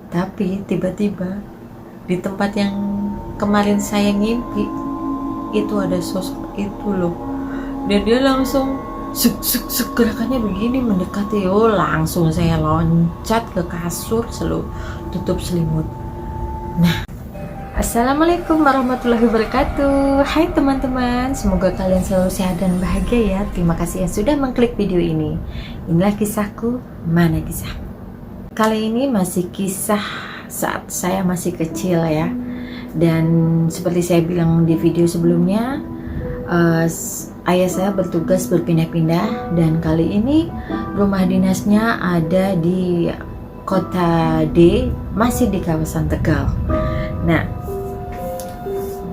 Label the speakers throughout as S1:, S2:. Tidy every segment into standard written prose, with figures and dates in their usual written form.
S1: Tapi tiba-tiba di tempat yang kemarin saya ngimpi itu ada sosok itu loh, dan dia langsung gerakannya begini mendekati. Oh, langsung saya loncat ke kasur, selalu tutup selimut. Nah, assalamualaikum warahmatullahi wabarakatuh. Hai teman-teman, semoga kalian selalu sehat dan bahagia ya. Terima kasih yang sudah mengklik video ini. Inilah kisahku, mana kisah. Kali ini masih kisah saat saya masih kecil ya. Dan seperti saya bilang di video sebelumnya, ayah saya bertugas berpindah-pindah, dan kali ini rumah dinasnya ada di kota D, masih di kawasan Tegal. Nah,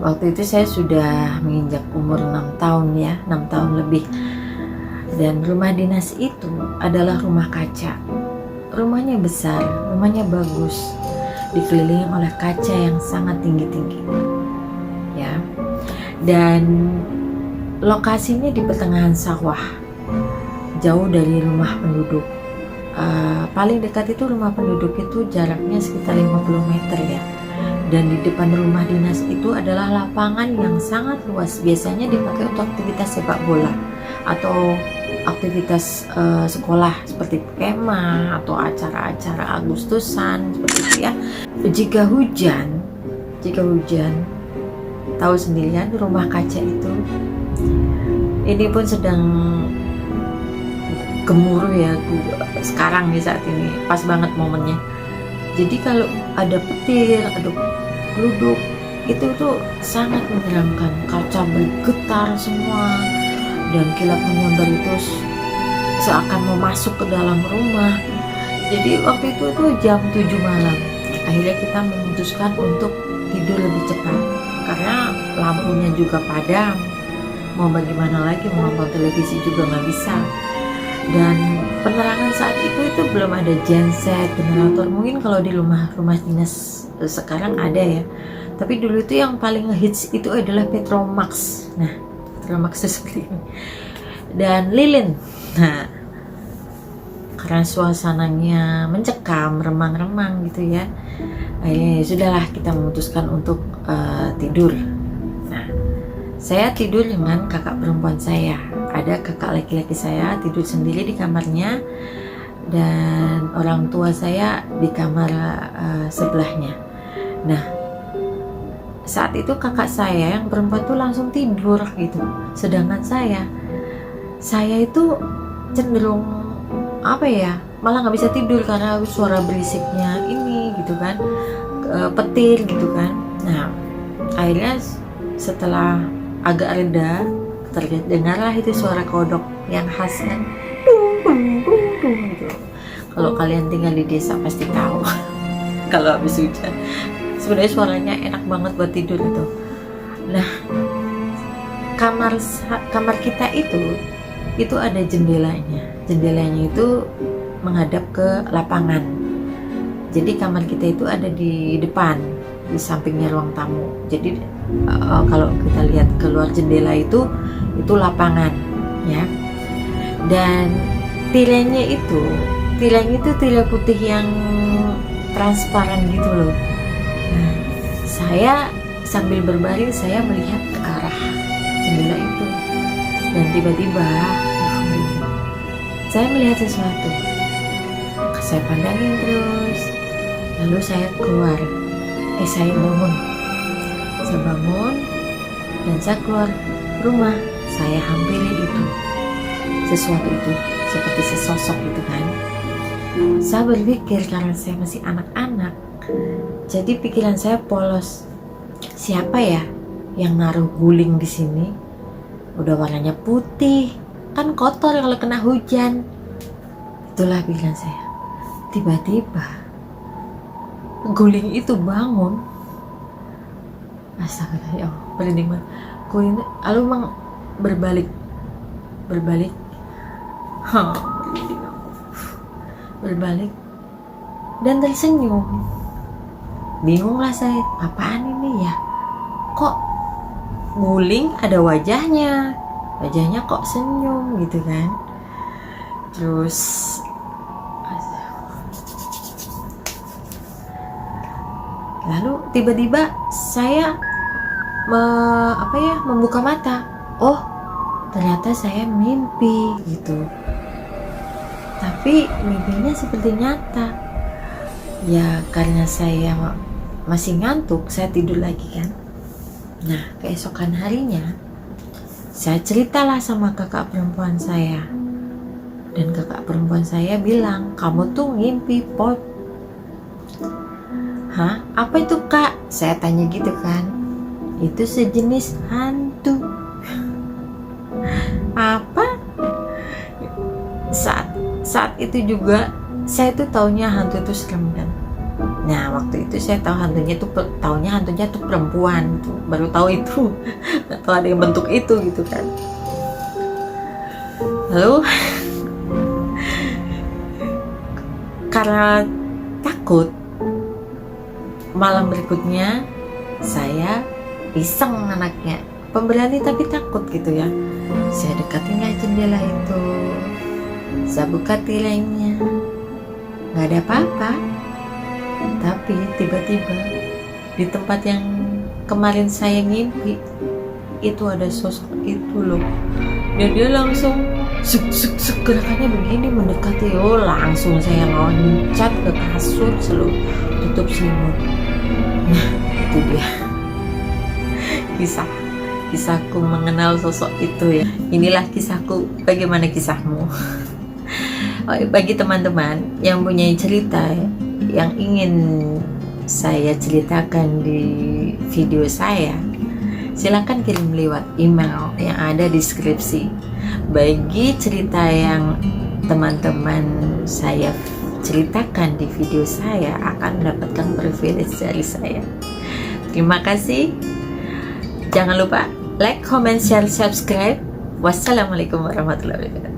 S1: waktu itu saya sudah menginjak umur 6 tahun ya, 6 tahun lebih. Dan rumah dinas itu adalah rumah kaca. Rumahnya besar, rumahnya bagus, dikelilingi oleh kaca yang sangat tinggi-tinggi ya. Dan lokasinya di pertengahan sawah, jauh dari rumah penduduk. Paling dekat itu rumah penduduk itu jaraknya sekitar 50 meter ya. Dan di depan rumah dinas itu adalah lapangan yang sangat luas, biasanya dipakai untuk aktivitas sepak bola atau aktivitas sekolah seperti kemah atau acara-acara Agustusan seperti itu ya. Jika hujan, tahu sendirian rumah kaca itu ini pun sedang gemuruh ya sekarang di saat ini, pas banget momennya. Jadi kalau ada petir, ada geluduk, itu tuh sangat menyeramkan. Kaca bergetar semua dan kilat menyambar itu seakan mau masuk ke dalam rumah. Jadi waktu itu tuh jam 7 malam. Akhirnya kita memutuskan untuk tidur lebih cepat karena lampunya juga padam. Mau bagaimana lagi, mau nonton televisi juga nggak bisa. Dan penerangan saat itu belum ada genset, generator. Mungkin kalau di rumah dinas sekarang ada ya. Tapi dulu itu yang paling ngehits itu adalah Petromax. Nah, Petromax itu seperti ini. Dan lilin. Nah, karena suasananya mencekam, remang-remang gitu ya. Sudahlah kita memutuskan untuk tidur. Nah, saya tidur dengan kakak perempuan saya. Ada kakak laki-laki saya tidur sendiri di kamarnya, dan orang tua saya di kamar sebelahnya. Nah, saat itu kakak saya yang perempuan tuh langsung tidur gitu. Sedangkan saya itu cenderung malah nggak bisa tidur karena suara berisiknya ini gitu kan, petir gitu kan. Nah, akhirnya setelah agak reda, terdengarlah itu suara kodok yang khas kan, dung gitu. Kalau kalian tinggal di desa pasti tahu. Kalau habis hujan sebenarnya suaranya enak banget buat tidur itu. Nah, kamar kita itu ada jendelanya itu menghadap ke lapangan. Jadi kamar kita itu ada di depan, di sampingnya ruang tamu. Jadi kalau kita lihat keluar jendela itu lapangan ya. Dan tirainya itu tirai putih yang transparan gitu loh. Nah, saya sambil berbaring saya melihat ke arah jendela itu, dan tiba-tiba saya melihat sesuatu. Saya pandangin terus, lalu saya keluar. Saya bangun dan saya keluar rumah. Saya hampiri itu, sesuatu itu seperti sesosok gitu kan. Saya berpikir karena saya masih anak-anak, jadi pikiran saya polos. Siapa ya yang naruh guling di sini? Udah warnanya putih, kan kotor kalau kena hujan. Itulah pikiran saya. Tiba-tiba guling itu bangun. Astagfirullah, ya Allah, merinding banget. Guling lalu berbalik, merinding aku. Berbalik dan tersenyum. Bingunglah saya, apaan ini ya? Kok guling ada wajahnya kok senyum gitu kan. Terus Lalu tiba-tiba saya membuka mata. Oh, ternyata saya mimpi gitu. Tapi mimpinya seperti nyata. Ya karena saya masih ngantuk, saya tidur lagi kan. Nah, keesokan harinya saya ceritalah sama kakak perempuan saya. Dan kakak perempuan saya bilang, kamu tuh ngimpi Pop. Hah? Apa itu kak? Saya tanya gitu kan. Itu sejenis hantu. Apa? Saat itu juga saya tuh taunya hantu itu serem kan. Nah waktu itu saya tahu hantunya tuh perempuan tuh, baru tahu itu. Nggak tahu ada yang bentuk itu gitu kan. Lalu karena takut, malam berikutnya saya iseng anaknya, pemberani tapi takut gitu ya. Saya dekatinlah jendela itu, saya buka tirainya, nggak ada apa-apa. Tapi tiba-tiba di tempat yang kemarin saya ngimpi itu ada sosok itu loh. Dan dia langsung gerakannya begini mendekati. Oh langsung saya loncat ke kasur, selalu tutup selimut. Nah itu dia kisahku mengenal sosok itu ya. Inilah kisahku, bagaimana kisahmu? Bagi teman-teman yang punya cerita yang ingin saya ceritakan di video saya, silakan kirim lewat email yang ada di deskripsi. Bagi cerita yang teman-teman saya ceritakan di video saya akan mendapatkan privilege dari saya. Terima kasih. Jangan lupa like, comment, share, subscribe. Wassalamualaikum warahmatullahi wabarakatuh.